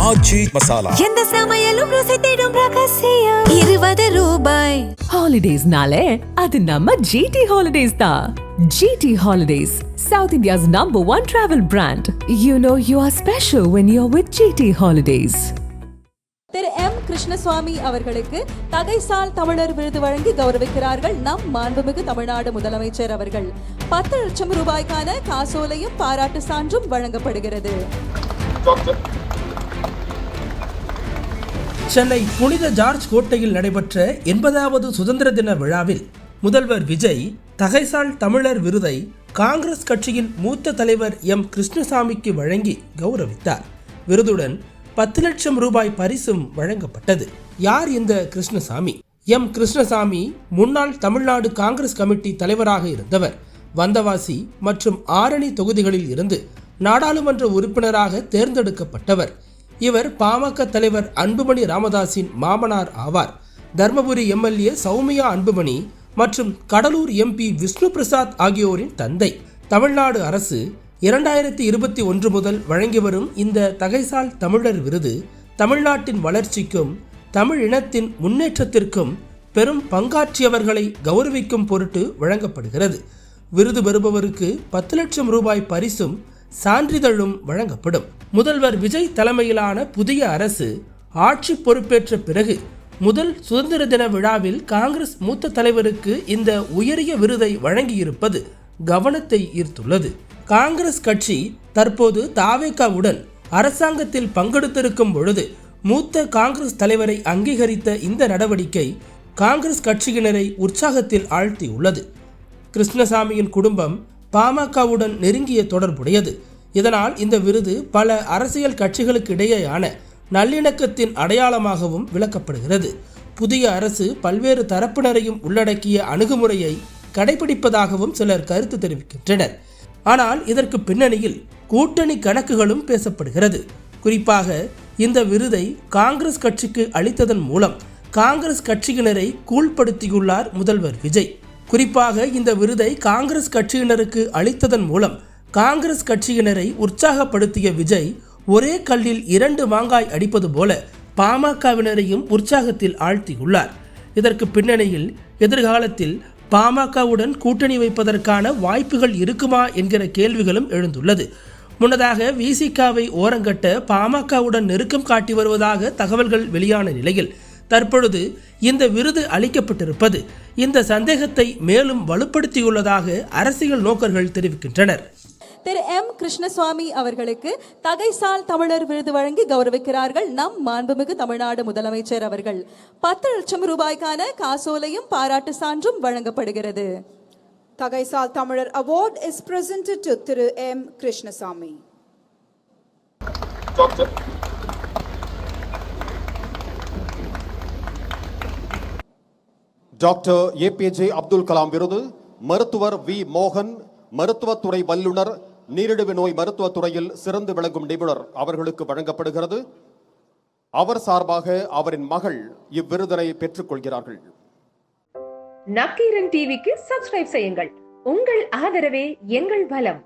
ஆச்சி மசாலா. எந்த சமையலும் ருசி தேடும் ரகசியம். 20 ரூபாய். ஹாலிடேஸ்னாலே அது நம்ம GT Holidays தான். GT Holidays, South India's #1 travel brand. You know you are special when you're with GT Holidays. Thiru M Krishnaswamy அவர்களுக்கு தகைசால் தமிழர் விருது வழங்கி கௌரவிக்கிறார்கள் நம் மாண்புமிகு தமிழ்நாடு முதலமைச்சர் அவர்கள். 10 லட்சம் ரூபாய்க்கான காசோலையும் பாராட்டு சான்றும் வழங்கப்படுகிறது. சென்னை புனித ஜார்ஜ் கோட்டையில் நடைபெற்ற 80வது சுதந்திர தின விழாவில் முதல்வர் விஜய் தகைசால் தமிழர் விருதை காங்கிரஸ் கட்சியின் மூத்த தலைவர் எம் கிருஷ்ணசாமிக்கு வழங்கி கௌரவித்தார். விருதுடன் 10 லட்சம் ரூபாய் பரிசும் வழங்கப்பட்டது. யார் இந்த கிருஷ்ணசாமி? எம் கிருஷ்ணசாமி முன்னாள் தமிழ்நாடு காங்கிரஸ் கமிட்டி தலைவராக இருந்தவர். வந்தவாசி மற்றும் ஆரணி தொகுதிகளில் இருந்து நாடாளுமன்ற உறுப்பினராக தேர்ந்தெடுக்கப்பட்டவர். இவர் பாமக தலைவர் அன்புமணி ராமதாஸின் மாமனார் ஆவார். தர்மபுரி எம்எல்ஏ சௌமியா அன்புமணி மற்றும் கடலூர் MP விஷ்ணு பிரசாத் ஆகியோரின் தந்தை. தமிழ்நாடு அரசு 2021 முதல் வழங்கி வரும் இந்த தகைசால் தமிழர் விருது தமிழ்நாட்டின் வளர்ச்சிக்கும் தமிழ் இனத்தின் முன்னேற்றத்திற்கும் பெரும் பங்காற்றியவர்களை கௌரவிக்கும் பொருட்டு வழங்கப்படுகிறது. விருது பெறுபவருக்கு 10 லட்சம் ரூபாய் பரிசும் சான்றிதழும் வழங்கப்படும். முதல்வர் விஜய் தலைமையிலான புதிய அரசு ஆட்சி பொறுப்பேற்ற பிறகு முதல் சுதந்திர தின விழாவில் காங்கிரஸ் மூத்த தலைவருக்கு இந்த உயரிய விருதை வழங்கியிருப்பது கவனத்தை ஈர்த்துள்ளது. காங்கிரஸ் கட்சி தற்போது தாவேகாவுடன் அரசாங்கத்தில் பங்கெடுத்திருக்கும் பொழுது மூத்த காங்கிரஸ் தலைவரை அங்கீகரித்த இந்த நடவடிக்கை காங்கிரஸ் கட்சியினரை உற்சாகத்தில் ஆழ்த்தியுள்ளது. கிருஷ்ணசாமியின் குடும்பம் பாமகவுடன் நெருங்கிய தொடர்புடையது. இதனால் இந்த விருது பல அரசியல் கட்சிகளுக்கு இடையேயான நல்லிணக்கத்தின் அடையாளமாகவும் விளக்கப்படுகிறது. புதிய அரசு பல்வேறு தரப்பினரையும் உள்ளடக்கிய அணுகுமுறையை கடைபிடிப்பதாகவும் சிலர் கருத்து தெரிவிக்கின்றனர். ஆனால் இதற்கு பின்னணியில் கூட்டணி கணக்குகளும் பேசப்படுகிறது. குறிப்பாக இந்த விருதை காங்கிரஸ் கட்சிக்கு அளித்ததன் மூலம் காங்கிரஸ் கட்சியினரை கூழ்படுத்தியுள்ளார் முதல்வர் விஜய். குறிப்பாக இந்த விருதை காங்கிரஸ் கட்சியினருக்கு அளித்ததன் மூலம் காங்கிரஸ் கட்சியினரை உற்சாகப்படுத்திய விஜய் ஒரே கல்லில் 2 மாங்காய் அடிப்பது போல பாமகவினரையும் உற்சாகத்தில் ஆழ்த்தியுள்ளார். இதற்கு பின்னணியில் எதிர்காலத்தில் பாமகவுடன் கூட்டணி வைப்பதற்கான வாய்ப்புகள் இருக்குமா என்கிற கேள்விகளும் எழுந்துள்ளது. முன்னதாக விசிகாவை ஓரங்கட்ட பாமகவுடன் நெருக்கம் காட்டி வருவதாக தகவல்கள் வெளியான நிலையில் தற்பொழுது இந்த விருது அளிக்கப்பட்டிருப்பது இந்த சந்தேகத்தை மேலும் வலுப்படுத்தியுள்ளதாக அரசியல் நோக்கர்கள் தெரிவிக்கின்றனர். திரு எம் கிருஷ்ணசுவாமி அவர்களுக்கு தகைசால் தமிழர் விருது வழங்கி கௌரவிக்கிறார்கள் நம் மாண்புமிகு தமிழ்நாடு முதலமைச்சர் அவர்கள். 10 லட்சம் ரூபாய்க்கான காசோலையும் பாராட்டு சான்றும் வழங்கப்படுகிறது. தகைசால் தமிழர் award is presented to Thiru M Krishnasamy. Doctor APJ Abdul Kalam விருது மருத்துவர் V மோகன், மருத்துவத்துறை வல்லுநர், நீரிழிவு நோய் மருத்துவத்துறையில் சிறந்து விளங்கும் நிபுணர் அவர்களுக்கு வழங்கப்படுகிறது. அவர் சார்பாக அவரின் மகள் இவ்விருதினை பெற்றுக் கொள்கிறார்கள். நக்கீரன் டிவிக்கு சப்ஸ்கிரைப் செய்யுங்கள். உங்கள் ஆதரவே எங்கள் பலம்.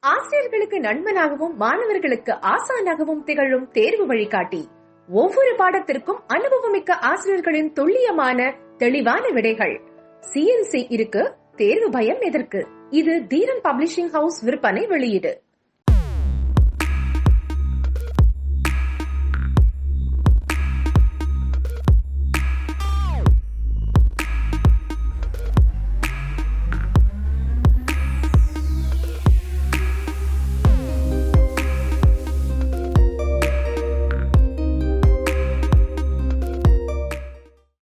ஆசிரியர்களுக்கு நண்பனாகவும் மாணவர்களுக்கு ஆசானாகவும் திகழும் தேர்வு வழிகாட்டி. ஒவ்வொரு பாடத்திற்கும் அனுபவமிக்க ஆசிரியர்களின் துல்லியமான தெளிவான விடைகள். CNC இருக்கு, தேர்வு பயம் எதற்கு? இது தீரன் பப்ளிஷிங் ஹவுஸ் விற்பனை வெளியீடு.